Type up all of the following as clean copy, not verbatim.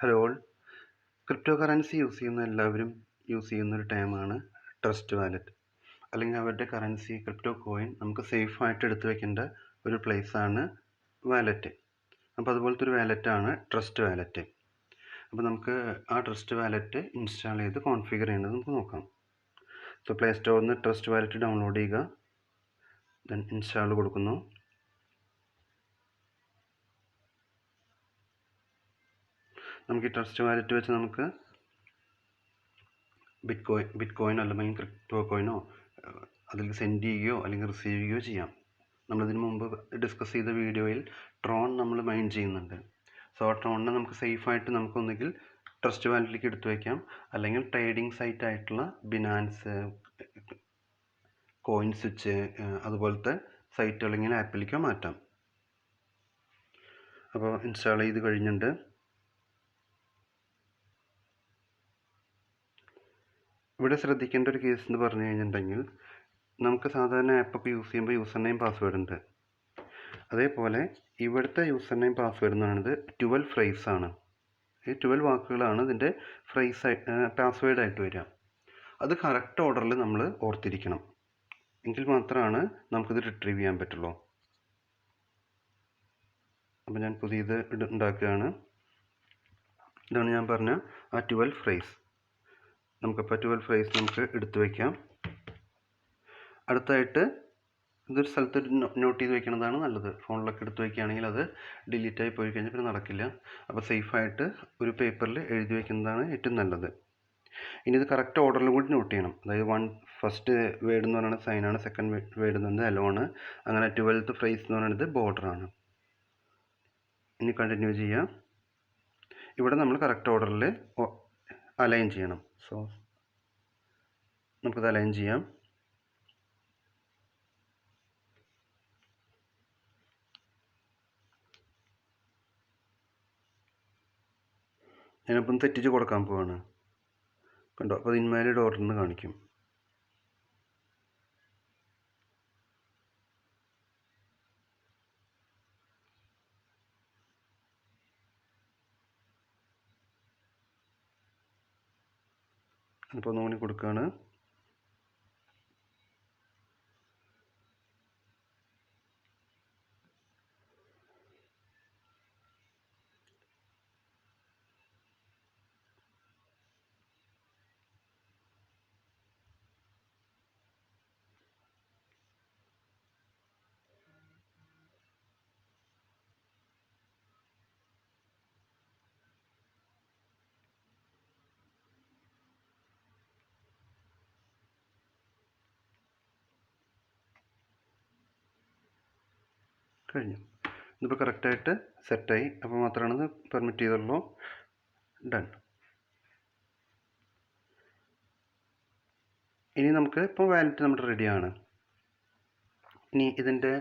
Hello all. Crypto currency use ചെയ്യുന്ന എല്ലാവരും use ചെയ്യുന്നൊരു ടേമാണ് ട്രസ്റ്റ് വാലറ്റ്. അല്ലെങ്കിൽ അവരുടെ കറൻസി ക്രിപ്റ്റോ കോയിൻ നമുക്ക് സേഫായിട്ട് എടുത്തു വയ്ക്കേണ്ട ഒരു പ്ലേസാണ് വാലറ്റ്. അപ്പോൾ അതുപോലത്തെ ഒരു വാലറ്റാണ് ട്രസ്റ്റ് വാലറ്റ്. അപ്പോൾ നമുക്ക് ആ ട്രസ്റ്റ് വാലറ്റ് ഇൻസ്റ്റാൾ ചെയ്ത് കോൺഫിഗർ ചെയ്യുന്നത് നമുക്ക് നോക്കാം. സോ പ്ലേ സ്റ്റോറിൽ നിന്ന് ട്രസ്റ്റ് വാലറ്റ് ഡൗൺലോഡ് ചെയ്യുക. ദെൻ ഇൻസ്റ്റാൾ കൊടുക്കുന്നു. നമുക്ക് ഈ ട്രസ്റ്റ് വാലറ്റ് വെച്ച് നമുക്ക് ബിറ്റ് കോയിൻ അല്ലെങ്കിൽ ക്രിപ്റ്റോ കോയിനോ അതിൽ സെൻഡ് ചെയ്യുകയോ അല്ലെങ്കിൽ റിസീവ് ചെയ്യുകയോ ചെയ്യാം. നമ്മളിതിന് മുമ്പ് ഡിസ്കസ് ചെയ്ത വീഡിയോയിൽ ട്രോൺ നമ്മൾ മൈൻ ചെയ്യുന്നുണ്ട്. സോ ആ ട്രോണിനെ നമുക്ക് സേഫായിട്ട് നമുക്കൊന്നുകിൽ ട്രസ്റ്റ് വാലറ്റിലേക്ക് എടുത്തു വയ്ക്കാം, അല്ലെങ്കിൽ ട്രേഡിംഗ് സൈറ്റ് ആയിട്ടുള്ള ബിനാൻസ്, കോയിൻ സ്വിച്ച് അതുപോലത്തെ സൈറ്റ് അല്ലെങ്കിൽ ആപ്പിലേക്കോ മാറ്റാം. അപ്പോൾ ഇൻസ്റ്റാൾ ചെയ്ത് കഴിഞ്ഞിട്ടുണ്ട്. ഇവിടെ ശ്രദ്ധിക്കേണ്ട ഒരു കേസ് എന്ന് പറഞ്ഞു കഴിഞ്ഞിട്ടുണ്ടെങ്കിൽ, നമുക്ക് സാധാരണ ആപ്പൊക്കെ യൂസ് ചെയ്യുമ്പോൾ യൂസർ നെയിം പാസ്വേഡ് ഉണ്ട്. അതേപോലെ ഇവിടുത്തെ യൂസർ നെയിം പാസ്വേഡ് എന്ന് പറയുന്നത് 12 ഫ്രേസ് ആണ്. ഈ 12 വാക്കുകളാണ് ഇതിൻ്റെ പാസ്വേഡായിട്ട് വരിക. അത് കറക്റ്റ് ഓർഡറിൽ നമ്മൾ ഓർത്തിരിക്കണം, എങ്കിൽ മാത്രമാണ് നമുക്കിത് റിട്രീവ് ചെയ്യാൻ പറ്റുള്ളൂ. അപ്പോൾ ഞാൻ പുതിയത് ഉണ്ടാക്കുകയാണ്. ഇതാണ് ഞാൻ പറഞ്ഞ ആ 12 ഫ്രേസ്. നമുക്കപ്പോൾ 12 ഫ്രേസ് നമുക്ക് എടുത്തു വയ്ക്കാം. അടുത്തായിട്ട് ഇതൊരു സ്ഥലത്ത് നോട്ട് ചെയ്ത് വയ്ക്കുന്നതാണ് നല്ലത്. ഫോണിലൊക്കെ എടുത്ത് വയ്ക്കുകയാണെങ്കിൽ അത് ഡിലീറ്റായി പോയി കഴിഞ്ഞാൽ പിന്നെ നടക്കില്ല. അപ്പോൾ സേഫായിട്ട് ഒരു പേപ്പറിൽ എഴുതി വയ്ക്കുന്നതാണ് ഏറ്റവും നല്ലത്. ഇനി ഇത് കറക്റ്റ് ഓർഡറിൽ കൂടി നോട്ട് ചെയ്യണം. അതായത് ഫസ്റ്റ് വേർഡ് എന്ന് പറയുന്നത് സൈനാണ്, സെക്കൻഡ് വേർഡ് എന്ന് പറയുന്നത് അലോണ്, അങ്ങനെ 12th ഫ്രേസ് എന്ന് പറയുന്നത് ബോർഡറാണ്. ഇനി കണ്ടിന്യൂ ചെയ്യാം. ഇവിടെ നമ്മൾ കറക്റ്റ് ഓർഡറിൽ അലൈൻ ചെയ്യണം. സോ നമുക്കത് അലൈൻ ചെയ്യാം. ഞാനിപ്പം തെറ്റിച്ച് കൊടുക്കാൻ പോവാണ്. കണ്ടോ, അപ്പോൾ അത് ഇൻവാലിഡ് ഓർഡർ എന്ന് കാണിക്കും. അപ്പോൾ ഒന്നുകൂടി കൊടുക്കുകയാണ്. കഴിഞ്ഞു. ഇതിപ്പോൾ കറക്റ്റായിട്ട് സെറ്റായി. അപ്പോൾ മാത്രമാണ് ഇത് പെർമിറ്റ് ചെയ്തുള്ളൂ. ഡൺ. ഇനി നമുക്ക് ഇപ്പോൾ വാലറ്റ് നമ്മുടെ റെഡിയാണ്. ഇനി ഇതിൻ്റെ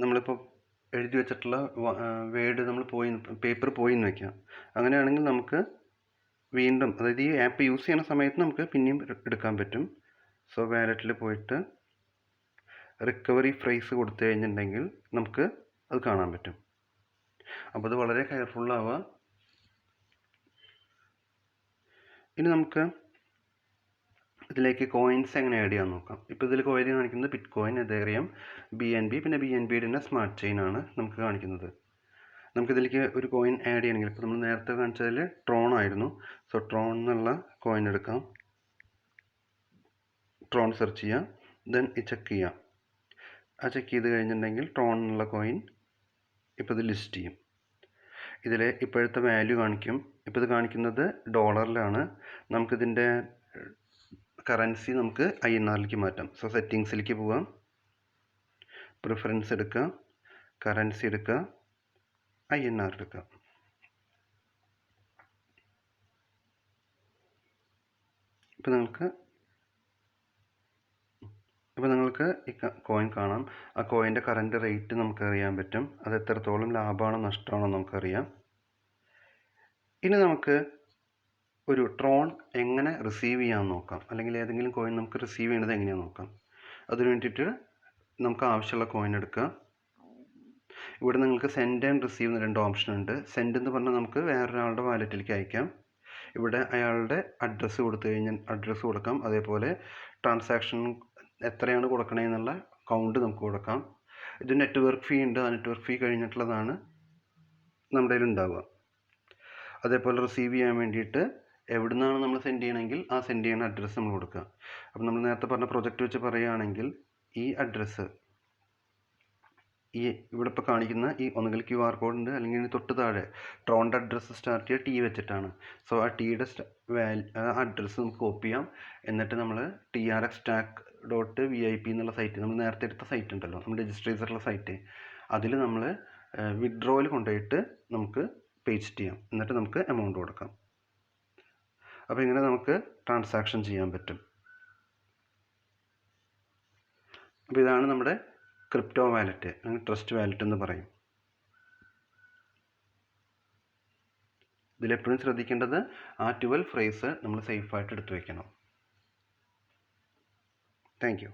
നമ്മളിപ്പോൾ എഴുതി വെച്ചിട്ടുള്ള വേർഡ് നമ്മൾ പേപ്പർ പോയി എന്ന് വയ്ക്കാം. അങ്ങനെയാണെങ്കിൽ നമുക്ക് വീണ്ടും, അതായത് ഈ ആപ്പ് യൂസ് ചെയ്യുന്ന സമയത്ത് നമുക്ക് പിന്നെയും എടുക്കാൻ പറ്റും. സോ വാലറ്റിൽ പോയിട്ട് റിക്കവറി ഫ്രേസ് കൊടുത്തു കഴിഞ്ഞിട്ടുണ്ടെങ്കിൽ നമുക്ക് അത് കാണാൻ പറ്റും. അപ്പോൾ അത് വളരെ കെയർഫുള്ളാവുക. ഇനി നമുക്ക് ഇതിലേക്ക് കോയിൻസ് എങ്ങനെ ആഡ് ചെയ്യാൻ നോക്കാം. ഇപ്പോൾ ഇതിൽ കോയിൻ കാണിക്കുന്നത് ബിറ്റ് കോയിൻ, എതേറിയം, BNB, പിന്നെ BNBയുടെ തന്നെ സ്മാർട്ട് ചെയിൻ ആണ് നമുക്ക് കാണിക്കുന്നത്. നമുക്കിതിലേക്ക് ഒരു കോയിൻ ആഡ് ചെയ്യണമെങ്കിൽ, ഇപ്പോൾ നമ്മൾ നേരത്തെ കാണിച്ചതിൽ ട്രോൺ ആയിരുന്നു. സോ ട്രോൺ എന്നുള്ള കോയിൻ എടുക്കാം. ട്രോൺ സെർച്ച് ചെയ്യാം. ദെൻ ചെക്ക് ചെയ്യാം. ആ ചെക്ക് ചെയ്ത് കഴിഞ്ഞിട്ടുണ്ടെങ്കിൽ ട്രോൺ എന്നുള്ള കോയിൻ ഇപ്പോൾ ഇത് ലിസ്റ്റ് ചെയ്യും. ഇതിൽ ഇപ്പോഴത്തെ വാല്യൂ കാണിക്കും. ഇപ്പോൾ ഇത് കാണിക്കുന്നത് ഡോളറിലാണ്. നമുക്കിതിൻ്റെ കറൻസി നമുക്ക് INRലേക്ക് മാറ്റാം. സോ സെറ്റിങ്സിലേക്ക് പോവാം. പ്രിഫറൻസ് എടുക്കുക, കറൻസി എടുക്കുക, INR എടുക്കുക. ഇപ്പോൾ നിങ്ങൾക്ക് ഈ കോയിൻ കാണാം. ആ കോയിൻ്റെ കറൻറ്റ് റേറ്റ് നമുക്ക് അറിയാൻ പറ്റും. അത് എത്രത്തോളം ലാഭമാണോ നഷ്ടമാണോ നമുക്കറിയാം. ഇനി നമുക്ക് ഒരു ട്രോൺ എങ്ങനെ റിസീവ് ചെയ്യാമെന്ന് നോക്കാം, അല്ലെങ്കിൽ ഏതെങ്കിലും കോയിൻ നമുക്ക് റിസീവ് ചെയ്യുന്നത് എങ്ങനെയാണെന്ന് നോക്കാം. അതിന് വേണ്ടിയിട്ട് നമുക്ക് ആവശ്യമുള്ള കോയിൻ എടുക്കുക. ഇവിടെ നിങ്ങൾക്ക് സെൻഡ് ആൻഡ് റിസീവ് എന്ന് 2 ഓപ്ഷൻ ഉണ്ട്. സെൻഡ് എന്ന് പറഞ്ഞാൽ നമുക്ക് വേറൊരാളുടെ വാലറ്റിലേക്ക് അയക്കാം. ഇവിടെ അയാളുടെ അഡ്രസ്സ് കൊടുത്തു കഴിഞ്ഞാൽ അഡ്രസ്സ് കൊടുക്കാം. അതേപോലെ ട്രാൻസാക്ഷൻ എത്രയാണ് കൊടുക്കണതെന്നുള്ള കൗണ്ട് നമുക്ക് കൊടുക്കാം. ഇത് നെറ്റ്വർക്ക് ഫീ ഉണ്ട്. ആ നെറ്റ്വർക്ക് ഫീ കഴിഞ്ഞിട്ടുള്ളതാണ് നമ്മുടെ കയ്യിൽ ഉണ്ടാവുക. അതേപോലെ റിസീവ് ചെയ്യാൻ വേണ്ടിയിട്ട് എവിടെ നിന്നാണ് നമ്മൾ സെൻഡ് ചെയ്യണമെങ്കിൽ ആ സെൻഡ് ചെയ്യുന്ന അഡ്രസ്സ് നമ്മൾ കൊടുക്കുക. അപ്പോൾ നമ്മൾ നേരത്തെ പറഞ്ഞ പ്രൊജക്റ്റ് വെച്ച് പറയുകയാണെങ്കിൽ ഈ അഡ്രസ്സ് ഈ ഇവിടെ ഇപ്പോൾ കാണിക്കുന്ന ഈ ഒന്നുകിൽ QR കോഡ് ഉണ്ട്, അല്ലെങ്കിൽ തൊട്ട് താഴെ ട്രോണിൻ്റെ അഡ്രസ്സ് സ്റ്റാർട്ട് ചെയ്യുക T വെച്ചിട്ടാണ്. സോ ആ Tയുടെ അഡ്രസ്സ് നമുക്ക് കോപ്പി ചെയ്യാം. എന്നിട്ട് നമ്മൾ trxstack.vip എന്നുള്ള സൈറ്റ്, നമ്മൾ നേരത്തെ എടുത്ത സൈറ്റ് ഉണ്ടല്ലോ, നമ്മൾ രജിസ്റ്റർ ചെയ്തിട്ടുള്ള സൈറ്റ്, അതിൽ നമ്മൾ വിഡ്രോയിൽ കൊണ്ടുപോയിട്ട് നമുക്ക് പേസ്റ്റ് ചെയ്യാം. എന്നിട്ട് നമുക്ക് എമൗണ്ട് കൊടുക്കാം. അപ്പോൾ ഇങ്ങനെ നമുക്ക് ട്രാൻസാക്ഷൻ ചെയ്യാൻ പറ്റും. അപ്പോൾ ഇതാണ് നമ്മുടെ ക്രിപ്റ്റോ വാലറ്റ്, അല്ലെങ്കിൽ ട്രസ്റ്റ് വാലറ്റ് എന്ന് പറയും. ഇതിലെപ്പോഴും ശ്രദ്ധിക്കേണ്ടത് ആ 12 ഫ്രേസ് നമ്മൾ സേഫായിട്ട് എടുത്തു വയ്ക്കണം. Thank you.